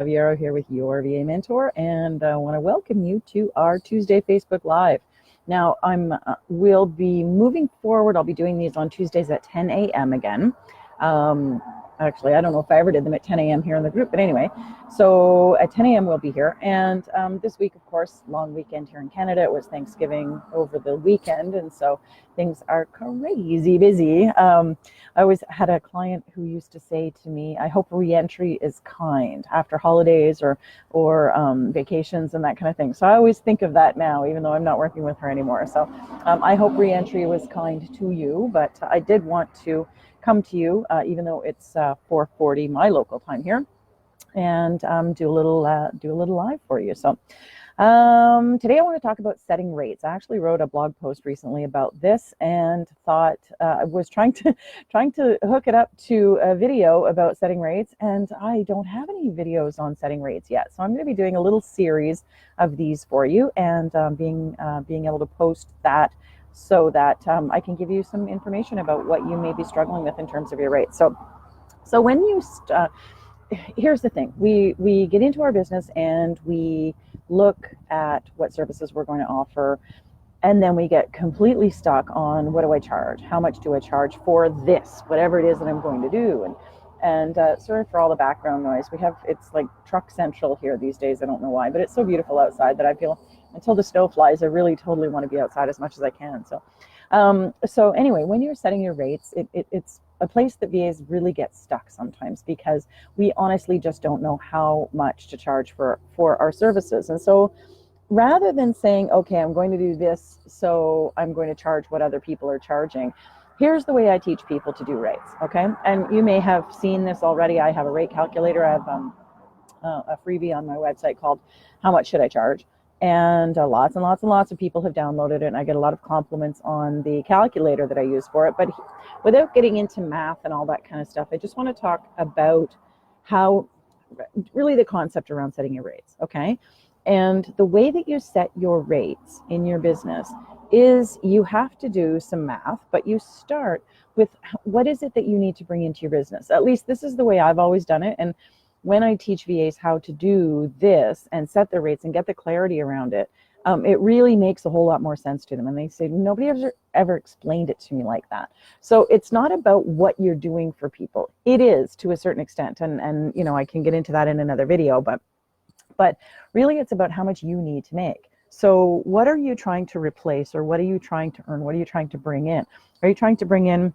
Javiero here with your VA mentor, and I want to welcome you to our Tuesday Facebook Live. Now, we'll be moving forward. I'll be doing these on Tuesdays at 10 a.m. again. Actually, I don't know if I ever did them at 10 a.m. here in the group, but anyway, so at 10 a.m. we'll be here. And this week, of course, long weekend here in Canada. It was Thanksgiving over the weekend, and so things are crazy busy. I always had a client who used to say to me, I hope reentry is kind after holidays or vacations and that kind of thing. So I always think of that now, even though I'm not working with her anymore. So I hope reentry was kind to you, but I did want to come to you, even though it's 4:40 my local time here, and do a little live for you. So today I want to talk about setting rates. I actually wrote a blog post recently about this, and thought I was trying to hook it up to a video about setting rates, and I don't have any videos on setting rates yet. So I'm going to be doing a little series of these for you, and being able to post that, so that I can give you some information about what you may be struggling with in terms of your rates. So when you here's the thing, we get into our business and we look at what services we're going to offer, and then we get completely stuck on, what do I charge? How much do I charge for this, whatever it is that I'm going to do? And sorry for all the background noise. It's like truck central here these days. I don't know why, but it's so beautiful outside that I feel, until the snow flies, I really totally want to be outside as much as I can. So anyway, when you're setting your rates, it's a place that VAs really get stuck sometimes, because we honestly just don't know how much to charge for our services. And so rather than saying, okay, I'm going to do this, so I'm going to charge what other people are charging, here's the way I teach people to do rates, okay? And you may have seen this already. I have a rate calculator. I have a freebie on my website called How Much Should I Charge? And lots and lots and lots of people have downloaded it, and I get a lot of compliments on the calculator that I use for it. But without getting into math and all that kind of stuff, I just want to talk about how, really, the concept around setting your rates, okay? And the way that you set your rates in your business is, you have to do some math, but you start with, what is it that you need to bring into your business? At least this is the way I've always done it. And when I teach VAs how to do this and set their rates and get the clarity around it, it really makes a whole lot more sense to them. And they say, nobody ever explained it to me like that. So it's not about what you're doing for people. It is, to a certain extent. And you know, I can get into that in another video, but really it's about how much you need to make. So what are you trying to replace, or what are you trying to earn? What are you trying to bring in? Are you trying to bring in,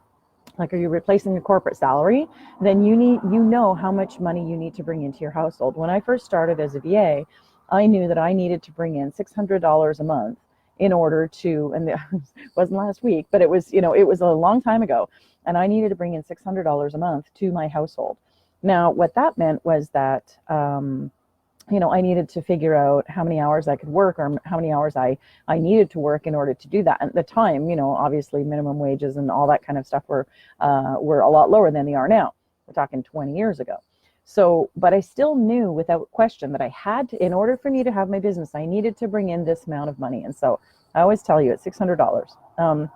like, are you replacing a corporate salary? Then you know how much money you need to bring into your household. When I first started as a VA, I knew that I needed to bring in $600 a month in order to, and it wasn't last week, but it was, it was a long time ago, and I needed to bring in $600 a month to my household. Now, what that meant was that, I needed to figure out how many hours I could work, or how many hours I needed to work in order to do that. At the time, obviously minimum wages and all that kind of stuff were a lot lower than they are now. We're talking 20 years ago. So, but I still knew without question that I had to, in order for me to have my business, I needed to bring in this amount of money. And so I always tell you, it's $600.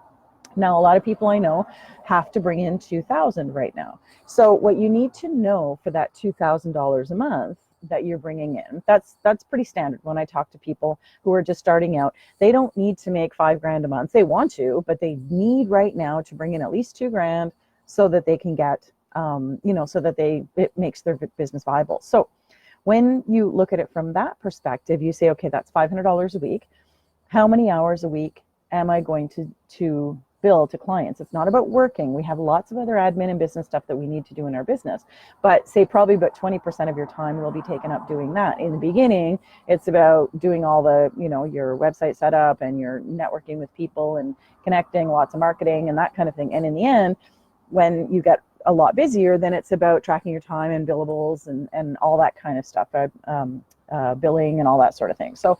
Now, a lot of people I know have to bring in $2,000 right now. So what you need to know for that $2,000 a month that you're bringing in, that's pretty standard. When I talk to people who are just starting out, they don't need to make $5,000 a month. They want to, but they need right now to bring in at least $2,000 so that they can get, so that it makes their business viable. So when you look at it from that perspective, you say, okay, that's $500 a week. How many hours a week am I going to bill to clients? It's not about working. We have lots of other admin and business stuff that we need to do in our business, but say probably about 20% of your time will be taken up doing that. In the beginning, it's about doing all the, your website setup and your networking with people and connecting, lots of marketing and that kind of thing. And in the end, when you get a lot busier, then it's about tracking your time and billables and all that kind of stuff, billing and all that sort of thing. So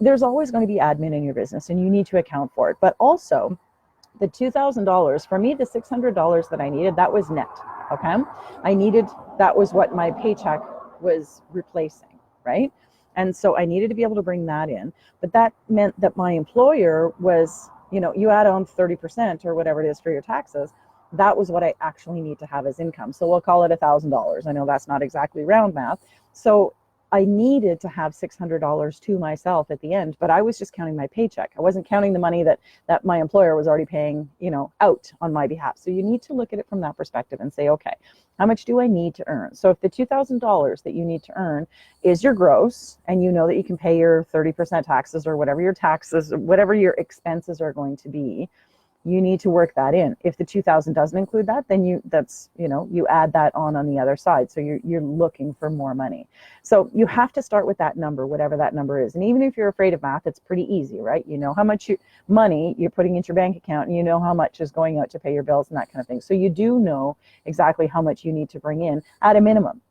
there's always going to be admin in your business, and you need to account for it. But also, the $2,000, for me, the $600 that I needed, that was net, okay? That was what my paycheck was replacing, right? And so I needed to be able to bring that in. But that meant that my employer was, you add on 30% or whatever it is for your taxes, that was what I actually need to have as income. So we'll call it $1,000. I know that's not exactly round math. So I needed to have $600 to myself at the end, but I was just counting my paycheck. I wasn't counting the money that my employer was already paying, out on my behalf. So you need to look at it from that perspective and say, okay, how much do I need to earn? So if the $2,000 that you need to earn is your gross, and you know that you can pay your 30% taxes or whatever your taxes, whatever your expenses are going to be, you need to work that in. If the 2,000 doesn't include that, then you add that on the other side. So you're looking for more money. So you have to start with that number, whatever that number is. And even if you're afraid of math, it's pretty easy, right? You know how much money you're putting into your bank account, and you know how much is going out to pay your bills and that kind of thing. So you do know exactly how much you need to bring in at a minimum.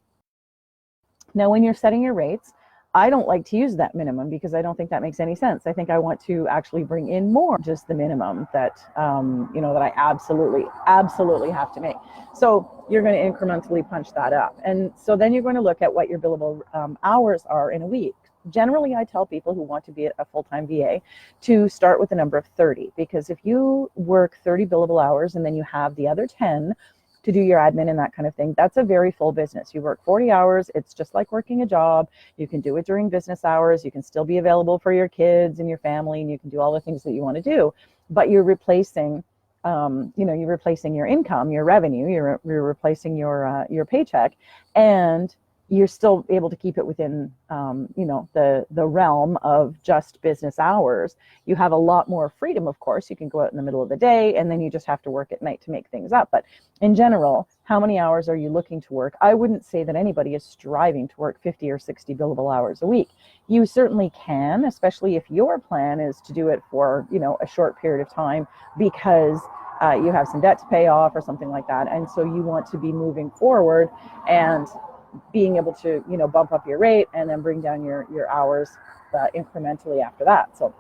Now, when you're setting your rates, I don't like to use that minimum because I don't think that makes any sense. I think I want to actually bring in more, just the minimum that, that I absolutely have to make. So you're going to incrementally punch that up. And so then you're going to look at what your billable hours are in a week. Generally, I tell people who want to be a full-time VA to start with a number of 30, because if you work 30 billable hours and then you have the other 10 to do your admin and that kind of thing, that's a very full business. You work 40 hours. It's just like working a job. You can do it during business hours. You can still be available for your kids and your family, and you can do all the things that you want to do, but you're replacing, you're replacing your income, your revenue, you're replacing your paycheck, and you're still able to keep it within, the realm of just business hours. You have a lot more freedom, of course. You can go out in the middle of the day, and then you just have to work at night to make things up. But in general, how many hours are you looking to work? I wouldn't say that anybody is striving to work 50 or 60 billable hours a week. You certainly can, especially if your plan is to do it for, a short period of time because you have some debt to pay off or something like that. And so you want to be moving forward and being able to, bump up your rate and then bring down your hours incrementally after that. So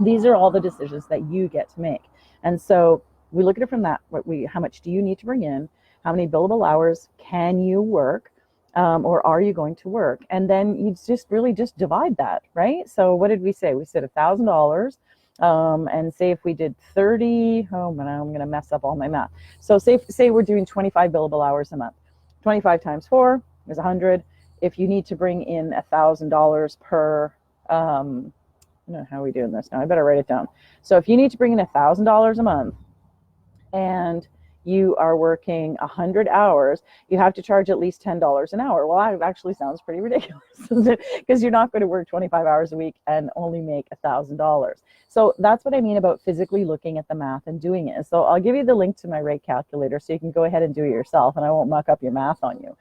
these are all the decisions that you get to make. And so we look at it from that. How much do you need to bring in? How many billable hours can you work? Or are you going to work? And then you just divide that, right? So what did we say? We said $1,000. And say if we did 30, oh man, I'm going to mess up all my math. So say we're doing 25 billable hours a month. 25 times 4 is 100. If you need to bring in $1,000 per, I don't know how are we doing this now. I better write it down. So if you need to bring in $1,000 a month and you are working 100 hours, you have to charge at least $10 an hour. Well, that actually sounds pretty ridiculous, because you're not going to work 25 hours a week and only make $1,000. So that's what I mean about physically looking at the math and doing it. So I'll give you the link to my rate calculator so you can go ahead and do it yourself, and I won't muck up your math on you.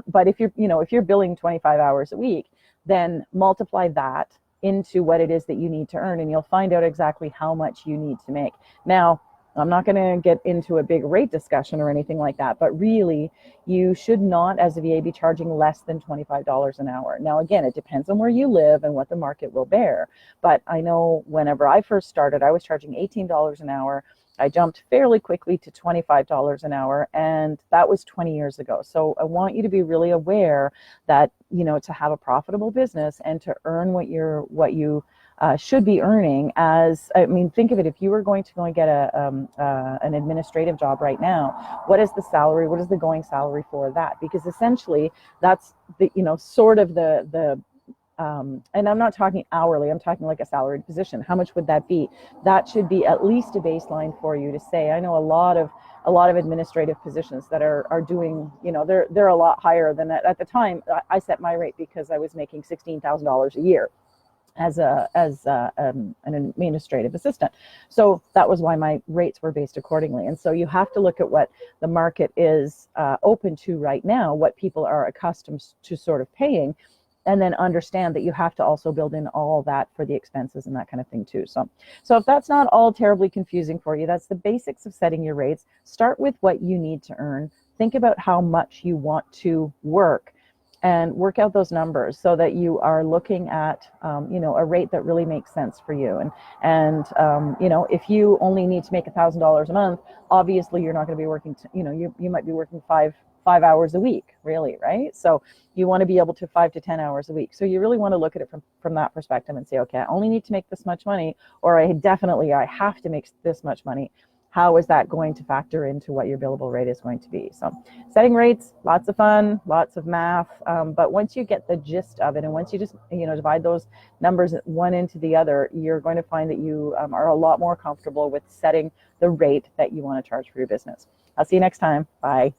But if you're billing 25 hours a week, then multiply that into what it is that you need to earn, and you'll find out exactly how much you need to make. Now, I'm not going to get into a big rate discussion or anything like that, but really, you should not, as a VA, be charging less than $25 an hour. Now, again, it depends on where you live and what the market will bear. But I know whenever I first started, I was charging $18 an hour. I jumped fairly quickly to $25 an hour, and that was 20 years ago. So I want you to be really aware that, to have a profitable business and to earn what you should be earning think of it, if you were going to go and get an administrative job right now, what is the salary? What is the going salary for that? Because essentially that's the, sort of the and I'm not talking hourly, I'm talking like a salaried position. How much would that be? That should be at least a baseline for you to say, I know a lot of administrative positions that are doing, they're a lot higher than that. At the time, I set my rate because I was making $16,000 a year as an administrative assistant. So that was why my rates were based accordingly. And so you have to look at what the market is open to right now, what people are accustomed to sort of paying, and then understand that you have to also build in all that for the expenses and that kind of thing too. So if that's not all terribly confusing for you, that's the basics of setting your rates. Start with what you need to earn. Think about how much you want to work and work out those numbers so that you are looking at, a rate that really makes sense for you. And if you only need to make $1,000 a month, obviously you're not going to be working, you might be working five hours a week, really, right? So you want to be able to 5 to 10 hours a week. So you really want to look at it from that perspective and say, okay, I only need to make this much money, or I have to make this much money. how is that going to factor into what your billable rate is going to be? So setting rates, lots of fun, lots of math, but once you get the gist of it, and once you just divide those numbers one into the other, you're going to find that you are a lot more comfortable with setting the rate that you want to charge for your business. I'll see you next time. Bye.